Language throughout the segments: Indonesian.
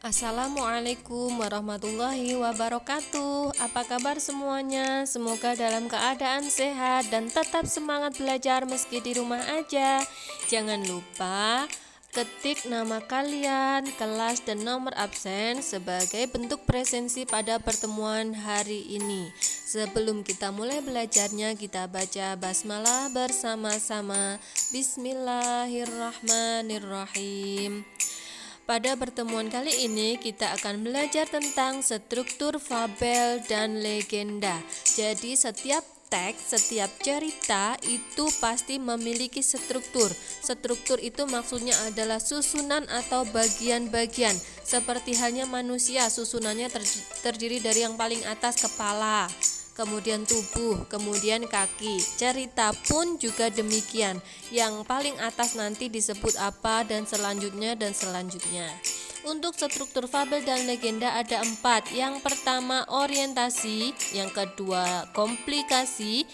Assalamualaikum warahmatullahi wabarakatuh. Apa kabar semuanya? Semoga dalam keadaan sehat dan tetap semangat belajar meski di rumah aja. Jangan lupa ketik nama kalian, kelas, dan nomor absen sebagai bentuk presensi pada pertemuan hari ini. Sebelum kita mulai belajarnya, kita baca basmalah bersama-sama. Bismillahirrahmanirrahim. Pada pertemuan kali ini kita akan belajar tentang struktur fabel dan legenda. Jadi setiap teks, setiap cerita itu pasti memiliki struktur. Struktur itu maksudnya adalah susunan atau bagian-bagian. Seperti halnya manusia, susunannya terdiri dari yang paling atas kepala, kemudian tubuh, kemudian kaki. Cerita pun juga demikian. Yang paling atas nanti disebut apa dan selanjutnya dan selanjutnya. Untuk struktur fabel dan legenda ada 4. Yang pertama orientasi, yang kedua komplikasi,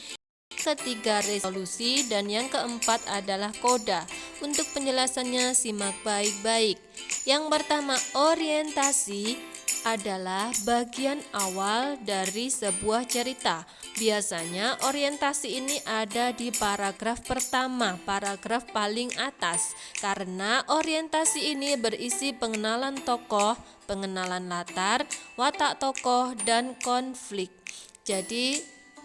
ketiga resolusi, dan yang keempat adalah koda. Untuk penjelasannya simak baik-baik. Yang pertama orientasi adalah bagian awal dari sebuah cerita. Biasanya orientasi ini ada di paragraf pertama, paragraf paling atas, karena orientasi ini berisi pengenalan tokoh, pengenalan latar, watak tokoh, dan konflik. Jadi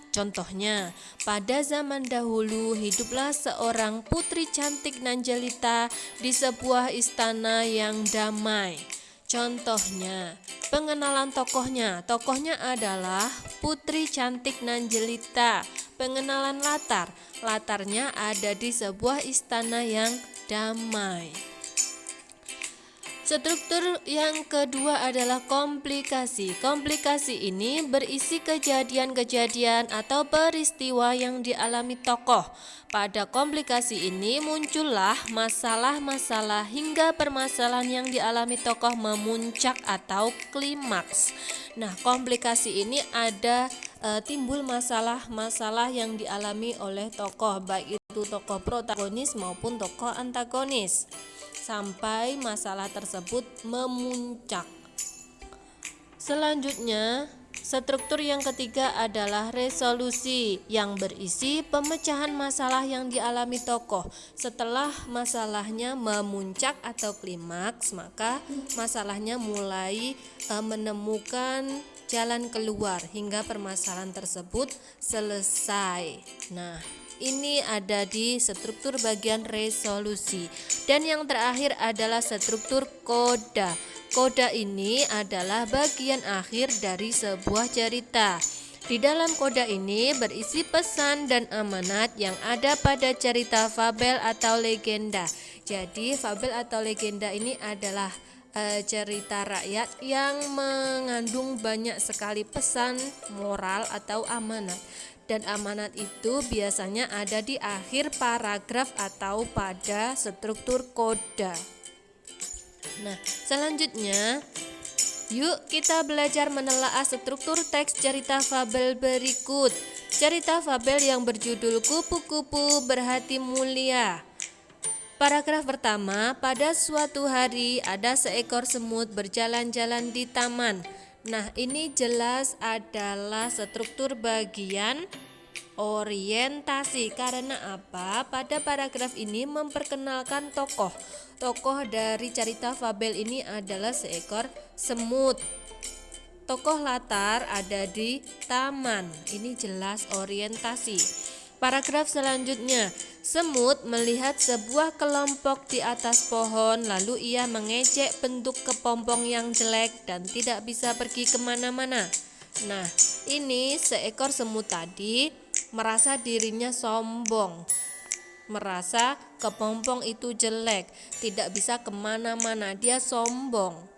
contohnya, pada zaman dahulu hiduplah seorang putri cantik nan jelita di sebuah istana yang damai. Contohnya, pengenalan tokohnya. Tokohnya adalah putri cantik nan jelita. Pengenalan latar. Latarnya ada di sebuah istana yang damai. Struktur yang kedua adalah komplikasi. Komplikasi ini berisi kejadian-kejadian atau peristiwa yang dialami tokoh. Pada komplikasi ini muncullah masalah-masalah hingga permasalahan yang dialami tokoh memuncak atau klimaks. Nah, komplikasi ini ada timbul masalah-masalah yang dialami oleh tokoh, baik itu tokoh protagonis maupun tokoh antagonis, sampai masalah tersebut memuncak. Selanjutnya, struktur yang ketiga adalah resolusi yang berisi pemecahan masalah yang dialami tokoh. Setelah masalahnya memuncak atau klimaks, maka masalahnya mulai menemukan jalan keluar hingga permasalahan tersebut selesai. Nah, ini ada di struktur bagian resolusi. Dan yang terakhir adalah struktur koda. Koda ini adalah bagian akhir dari sebuah cerita. Di dalam koda ini berisi pesan dan amanat yang ada pada cerita fabel atau legenda. Jadi fabel atau legenda ini adalah cerita rakyat yang mengandung banyak sekali pesan moral atau amanat. Dan amanat itu biasanya ada di akhir paragraf atau pada struktur koda. Nah, selanjutnya yuk kita belajar menelaah struktur teks cerita fabel berikut. Cerita fabel yang berjudul Kupu-kupu Berhati Mulia. Paragraf pertama, pada suatu hari ada seekor semut berjalan-jalan di taman. Nah, ini jelas adalah struktur bagian orientasi. Karena apa? Pada paragraf ini memperkenalkan tokoh. Tokoh dari cerita fabel ini adalah seekor semut. Tokoh latar ada di taman. Ini jelas orientasi. Paragraf selanjutnya, semut melihat sebuah kelompok di atas pohon, lalu ia mengejek bentuk kepompong yang jelek dan tidak bisa pergi kemana-mana. Nah, ini seekor semut tadi merasa dirinya sombong, merasa kepompong itu jelek, tidak bisa kemana-mana, dia sombong.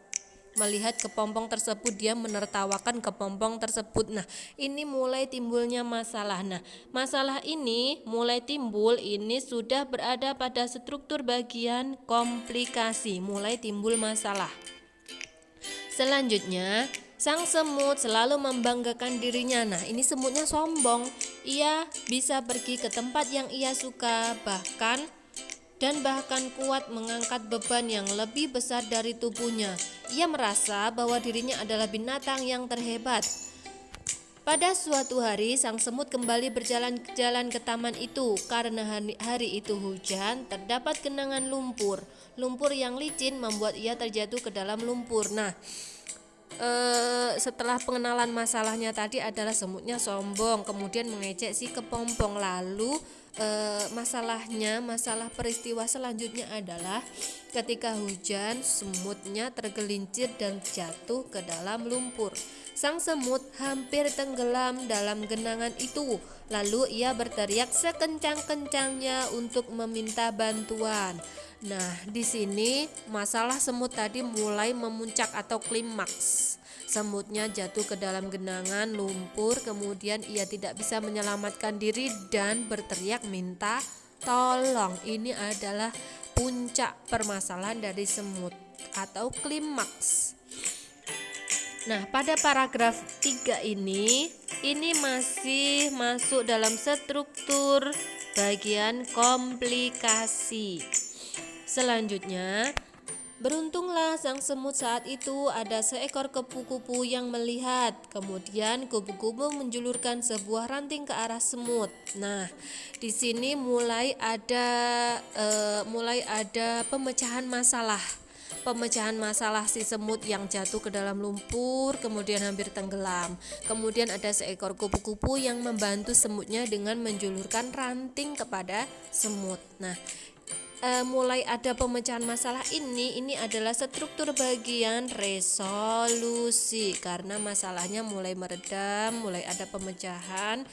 Melihat kepompong tersebut, dia menertawakan kepompong tersebut. Nah, ini mulai timbulnya masalah. Nah, masalah ini mulai timbul, ini sudah berada pada struktur bagian komplikasi, mulai timbul masalah. Selanjutnya, sang semut selalu membanggakan dirinya. Nah, ini semutnya sombong. Ia bisa pergi ke tempat yang ia suka, bahkan dan bahkan kuat mengangkat beban yang lebih besar dari tubuhnya. Ia merasa bahwa dirinya adalah binatang yang terhebat. Pada suatu hari, sang semut kembali berjalan-jalan ke taman itu. Karena hari itu hujan, terdapat genangan lumpur. Lumpur yang licin membuat ia terjatuh ke dalam lumpur. Nah, setelah pengenalan masalahnya tadi adalah semutnya sombong, kemudian mengejek si kepompong. Lalu masalah peristiwa selanjutnya adalah ketika hujan, semutnya tergelincir dan jatuh ke dalam lumpur. Sang semut hampir tenggelam dalam genangan itu. Lalu ia berteriak sekencang-kencangnya untuk meminta bantuan. Nah, di sini masalah semut tadi mulai memuncak atau klimaks. Semutnya jatuh ke dalam genangan lumpur, kemudian ia tidak bisa menyelamatkan diri dan berteriak minta tolong. Ini adalah puncak permasalahan dari semut atau klimaks. Nah, pada paragraf 3 ini masih masuk dalam struktur bagian komplikasi. Selanjutnya, beruntunglah sang semut saat itu ada seekor kupu-kupu yang melihat. Kemudian kupu-kupu menjulurkan sebuah ranting ke arah semut. Nah, di sini mulai ada pemecahan masalah. Pemecahan masalah si semut yang jatuh ke dalam lumpur kemudian hampir tenggelam. Kemudian ada seekor kupu-kupu yang membantu semutnya dengan menjulurkan ranting kepada semut. Nah, mulai ada pemecahan masalah ini adalah struktur bagian resolusi karena masalahnya mulai meredam, mulai ada pemecahan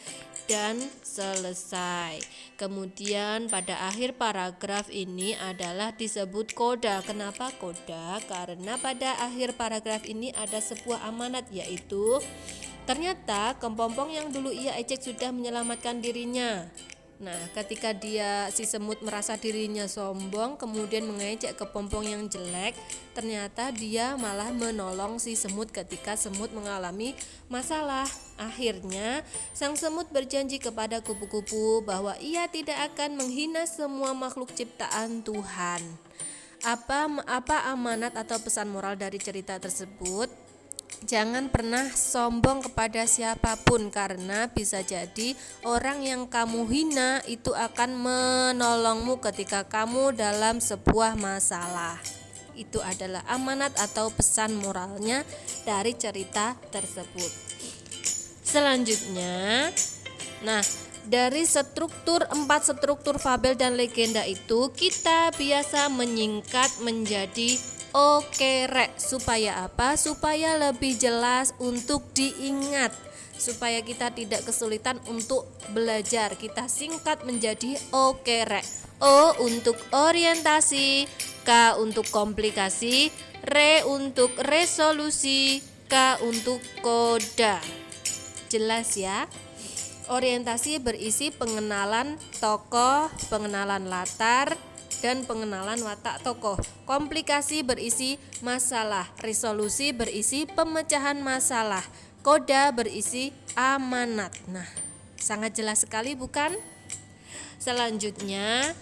dan selesai. Kemudian pada akhir paragraf ini adalah disebut koda. Kenapa koda? Karena pada akhir paragraf ini ada sebuah amanat, yaitu ternyata kepompong yang dulu ia ejek sudah menyelamatkan dirinya. Nah, ketika si semut merasa dirinya sombong kemudian mengejek kepompong yang jelek, ternyata dia malah menolong si semut ketika semut mengalami masalah. Akhirnya, sang semut berjanji kepada kupu-kupu bahwa ia tidak akan menghina semua makhluk ciptaan Tuhan. Apa amanat atau pesan moral dari cerita tersebut? Jangan pernah sombong kepada siapapun, karena bisa jadi orang yang kamu hina itu akan menolongmu ketika kamu dalam sebuah masalah. Itu adalah amanat atau pesan moralnya dari cerita tersebut. Selanjutnya, dari 4 struktur fabel dan legenda itu kita biasa menyingkat menjadi okerek. Supaya apa? Supaya lebih jelas untuk diingat, supaya kita tidak kesulitan untuk belajar. Kita singkat menjadi okerek. O untuk orientasi, K untuk komplikasi, R untuk resolusi, K untuk koda. Jelas ya? Orientasi berisi pengenalan tokoh, pengenalan latar, dan pengenalan watak tokoh. Komplikasi berisi masalah, resolusi berisi pemecahan masalah, koda berisi amanat. Nah, sangat jelas sekali bukan? Selanjutnya,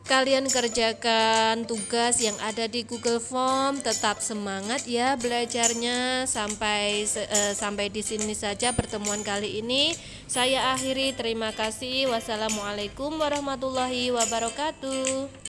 kalian kerjakan tugas yang ada di Google Form. Tetap semangat ya belajarnya. Sampai di sini saja pertemuan kali ini. Saya akhiri, terima kasih. Wassalamualaikum warahmatullahi wabarakatuh.